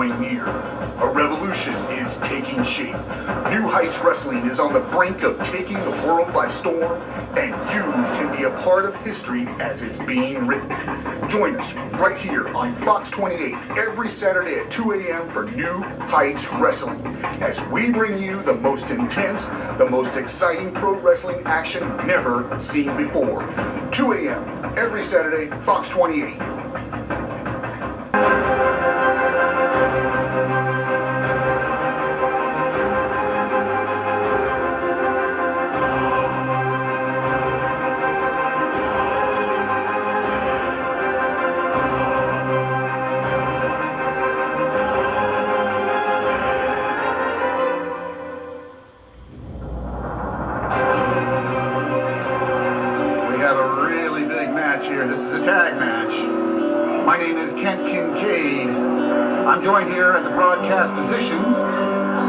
drawing near. A revolution is taking shape. New Heights Wrestling is on the brink of taking the world by storm, and you can be a part of history as it's being written. Join us right here on Fox 28 every Saturday at 2 a.m. for New Heights Wrestling, as we bring you the most intense, the most exciting pro wrestling action never seen before. 2 a.m. every Saturday, Fox 28. I'm joined here at the broadcast position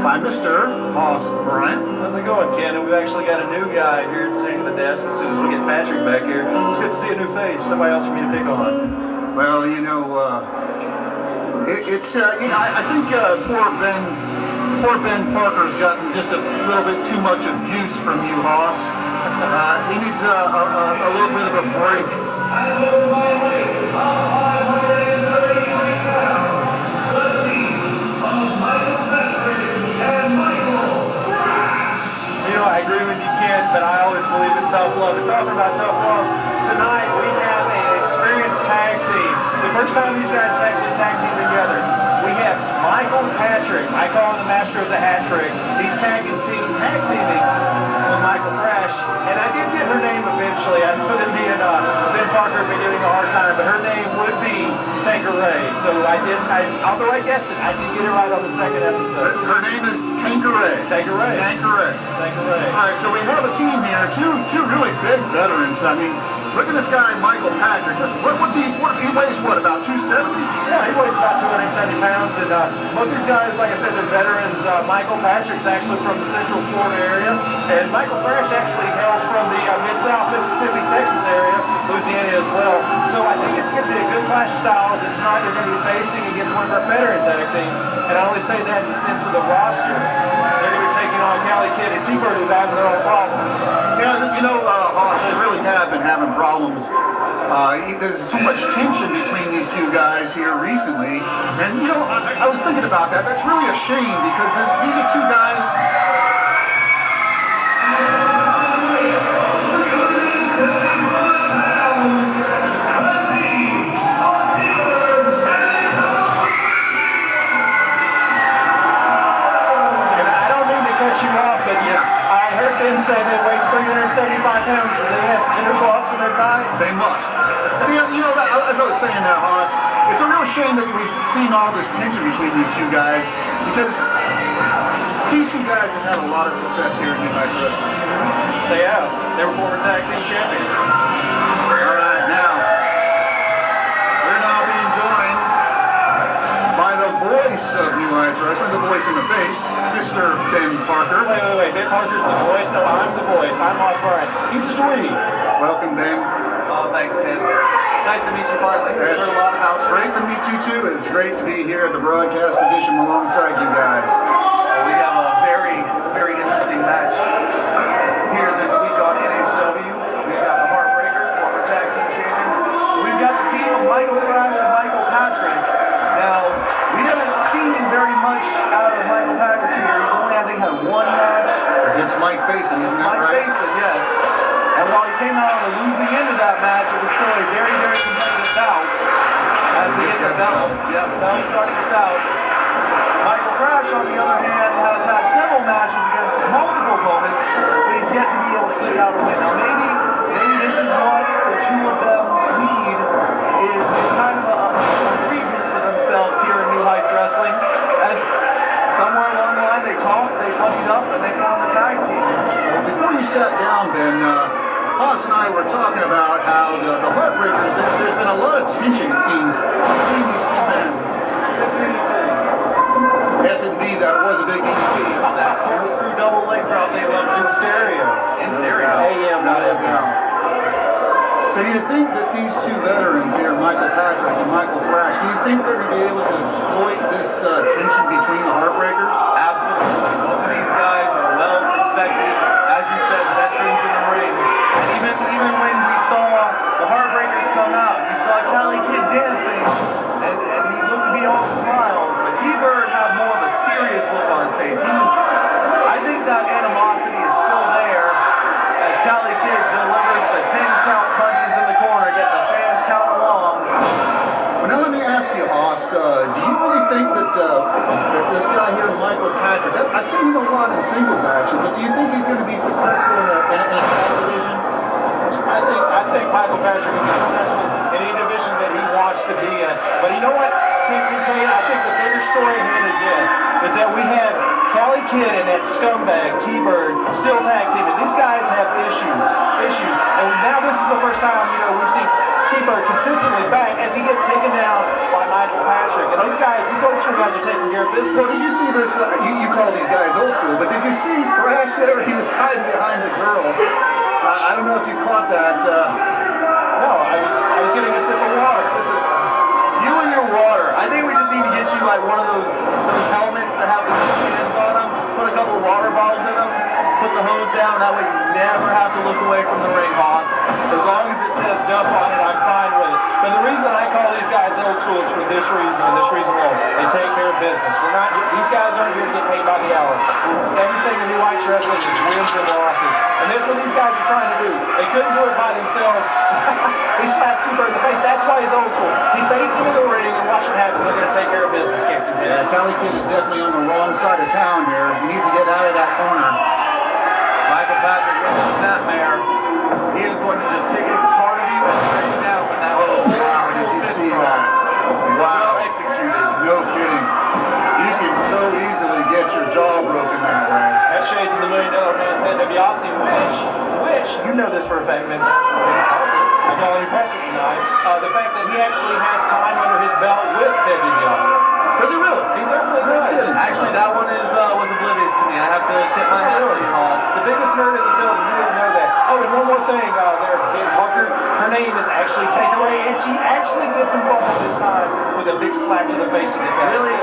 by Mr. Hoss Bryant. How's it going, Ken? We've actually got a new guy here sitting at the desk. As soon as we get Patrick back here, it's good to see a new face. Somebody else for me to pick on. Well, you know, I think poor Ben Parker's gotten just a little bit too much abuse from you, Hoss. He needs a little bit of a break. I agree with you, Ken, but I always believe in tough love. And talking about tough love, tonight we have an experienced tag team. The first time these guys have actually tag teamed together. We have Michael Patrick. I call him the master of the hat trick. He's tag teaming with Michael Thrash. And I did get her name eventually. I know that me and Ben Parker have been giving a hard time, but her name would be Tanqueray. So although I guessed it, I did get it right on the second episode. Her name is Tanqueray. Tanqueray. All right, so we have a team here, two really big veterans. I mean, look at this guy, Michael Patrick. He weighs what, about 270? Yeah, he weighs about 270 pounds. And both these guys, like I said, they're veterans. Michael Patrick's actually from the Central Florida area, and Michael Thrash actually hails from the Mid-South Mississippi, Texas area, Louisiana as well. So I think it's going to be a good clash of styles. And tonight they're going to be facing against one of our veteran tag teams. And I only say that in the sense of the roster. They're going to be taking on Cali Kid and T-Bird, who've had their own problems. Yeah, you know, Hoss, they really have been having problems. There's so much tension between these two guys here recently. And, you know, I was thinking about that. That's really a shame because these are two guys... Say they weigh 375 pounds and they have center blocks in their ties. They must. See, you know, as I was saying there, Hoss, it's a real shame that we've seen all this tension between these two guys because these two guys have had a lot of success here in New Heights Wrestling. They have. They were former tag team champions. All right, now, we're now being joined by the voice of New Heights Wrestling, the voice in the face, Mr. Ben Parker. Wait. Ben Parker's the voice? No, I'm the voice. I'm Hoss Bryant. He's the dweeb. Welcome, Ben. Oh, thanks, Ken. Nice to meet you finally. Learn a lot about you. Great to meet you, too. It's great to be here at the broadcast position alongside you guys. We have a very, very interesting match here this week on NHW. We've got the Heartbreakers, former tag team champions. We've got the team of Michael Thrash and Michael Patrick. Now, we haven't seen very much out of Michael Patrick here. He's only, I think, had one match. It's Mike Faison, isn't that right? Mike Faison, yes. And while he came out on the losing end of that match, it was still a very, very competitive bout. As we get the belt. Yeah, the belt starting us out. Michael Thrash, on the other hand, has had several matches against multiple opponents, but he's yet to be able to get out a win. Now, maybe this is what the two of them need, is kind of a regroup for themselves here in New Heights Wrestling. As somewhere along the line, they talked, they buddied up, and they found the tag team. Well, before you sat down, Ben, Hoss and I were talking about how the Heartbreakers, there's been a lot of tension, it seems, between these two men. Yes, indeed, that was a big DDT. That corkscrew double leg drop they loved in stereo. In stereo. AM, not FM. So do you think that these two veterans here, Michael Patrick and Michael Thrash, do you think they're going to be able to exploit this tension between the Heartbreakers? Absolutely. Both of these guys are well respected, as you said, veterans in the ring. And even when we saw the Heartbreakers come out, you saw Cali Kid dancing, and he looked to be all smiles. But T-Bird had more of a serious look on his face. I think that animosity is still there as Cali Kid delivers the 10-count punches in the corner, get the fans count along. Well, now let me ask you, Hoss, do you really think that this guy here, Michael Patrick, I've seen him a lot in singles action, but do you think he's going to be successful in a tag division? I think Michael Patrick will be successful in any division that he wants to be in. But you know what, Kane, I think the bigger story here is this, is that we have Cali Kid and that scumbag T-Bird still tag teaming. These guys have issues. And now this is the first time, we've seen T-Bird consistently back as he gets taken down by Michael Patrick. And these old school guys are taking care of business. Well, did you see this? You call these guys old school, but did you see Thrash there? He was hiding behind the girl. I don't know if you caught that. No, I was getting a sip of water. Listen, you and your water. I think we just need to get you like one of those helmets that have the cans on them. Put a couple of water bottles in them. Put the hose down. That way you never have to look away from the ring, Hoss. As long as it says dump on it, I'm fine with it. But the reason I call these guys old school is for this reason and this reason alone. They take care of business. These guys aren't here to get paid by the hour. Everything in New Heights Wrestling is wins and losses. And that's what these guys are trying to do. They couldn't do it by themselves. He slapped T-Bird in the face. That's why he's old school. He baits him in the ring, and watch what happens. They're going to take care of business, Captain. Yeah, Cali Kid is definitely on the wrong side of town here. He needs to get out of that corner. Michael Patrick with the snapmare. He is going to just pick it apart of you and bring you down with that. Wow, did you see that? Wow. Well executed. No kidding. You can so easily get your jaw broken that way. That shades of the $1 Million Man to NWC, which, you know this for a fact, man. I'm calling you Patrick tonight. The fact that he actually has time under his belt with Ted DiBiase. Does he really? He definitely does. Actually, that one was oblivious to me. I have to tip my hat to you, Hoss. The biggest nerd in the building, you didn't know that. Oh, and one more thing there, Kid Parker. Her name is actually taken away, and she actually gets involved this time with a big slap to the face of the guy. Really?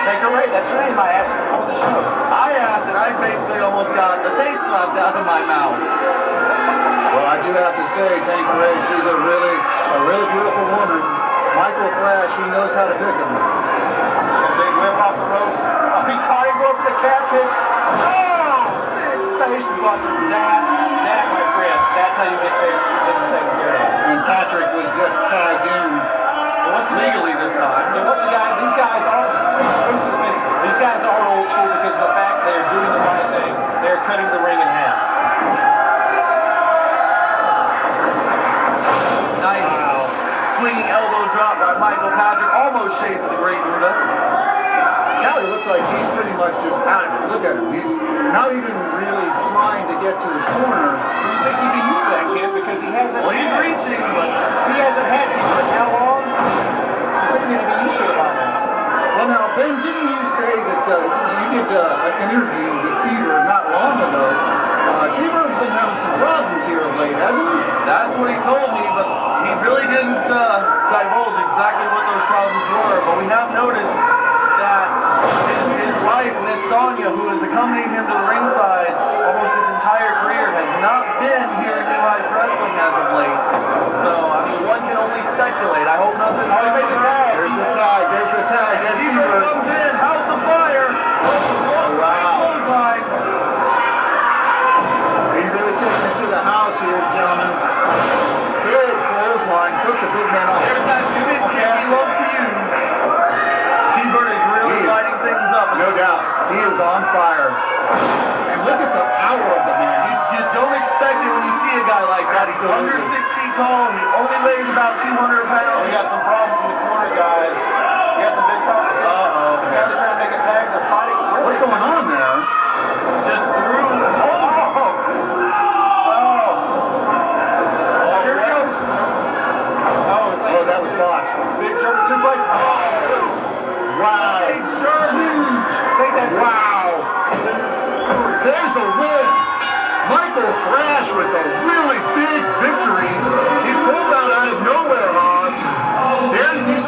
Take her right. That's her name. I asked her before the show. I asked, and I basically almost got the taste slapped out of my mouth. Well, I do have to say, Tanqueray, she's a really beautiful woman. Michael Thrash, he knows how to pick them. Big whip off the ropes. He caught him up with the cap kick. Oh! Big face buster. That, my friends, that's how you get taken care of. And Patrick was just tagged in. And what's legally this time? And what's the guy? These guys are old school because of the fact they're doing the right thing. They're cutting the ring in half. Nice. Wow. Swinging elbow drop by Michael Patrick. Almost shades of the Great Muta. Cali looks like he's pretty much just out of it. Look at him. He's not even really trying to get to his corner. You think he'd be used to that, kid? Because he hasn't. Well, he's reaching, but he hasn't had to. But how long? I think he'd be used to it by now. Well, now, Ben, didn't you say that you did an interview with T-Bird not long ago? T-Bird's been having some problems here of late, hasn't he? that's what he told me, but he really didn't divulge exactly what those problems were. But we have noticed that his wife, Miss Sonia, who is accompanying him to the ringside almost his entire career, has not been here in New Heights Wrestling as of late. So, I mean, one can only speculate. I hope nothing. Oh, he made the tag. There's the tag. There's the tag. There's T-Bird T-Bird. comes in. House of Fire. Wow. Clothesline. He's really taking it to the house here, gentlemen. Big clothesline. Took the big man off. There's that spin kick he loves to use. T-Bird is really lighting things up. No doubt. He is on fire. And look at the power of the man. You don't expect it when you see a guy like that. He's under 6 feet tall. He only weighs about 200 pounds. We got some problems in the corner, guys. We got some big problems. The guys are trying to make a tag. They're fighting. What's going on there? Just threw. Here it goes. Oh, it's like Oh, that was Fox. big German suplex. Wow. Big German. I think that's Wow. There's the win. Michael Thrash with a really big victory. He put out of nowhere, Hoss, there you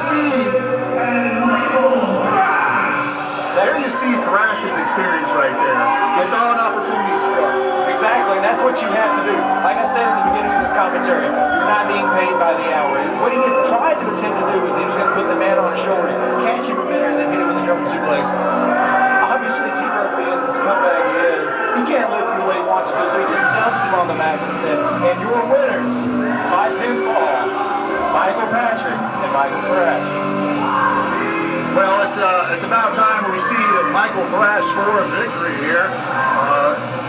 see Thrash's experience right there. You saw an opportunity struck. Exactly, and that's what you have to do. Like I said at the beginning of this commentary, you're not being paid by the hour. And what he had tried to attempt to do was he was going to put the man on his shoulders, catch him a minute, and then hit him with a German suplex. Obviously, T-Jerk being the scumbag he is, he can't live through what he wants to do, so he just dumps him on the mat and said, and your winners, by pinfall, Michael Patrick and Michael Thrash. Well, it's about time we see Michael Thrash score a victory here.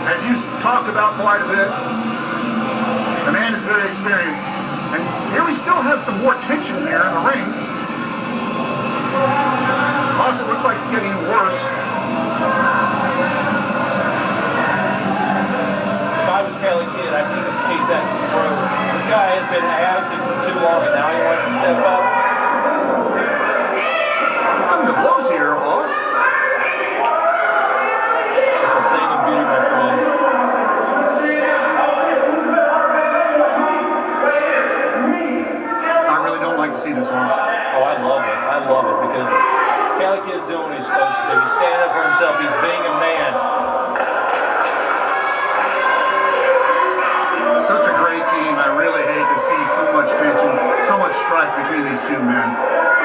As you talked about quite a bit, the man is very experienced. And here we still have some more tension here in the ring. Also, it looks like it's getting worse. If I was Cali Kid, I'd keep his teeth that throat. This guy has been absent for too long, and now he wants to step up. It's coming to blows here, Hoss. It's a thing of beauty, my friend. I really don't like to see this, Hoss. Oh, I love it. I love it because Cali Kid's doing what he's supposed to do. He's standing up for himself. He's being a man. Such a great team. I really hate to see so much tension, so much strife between these two men.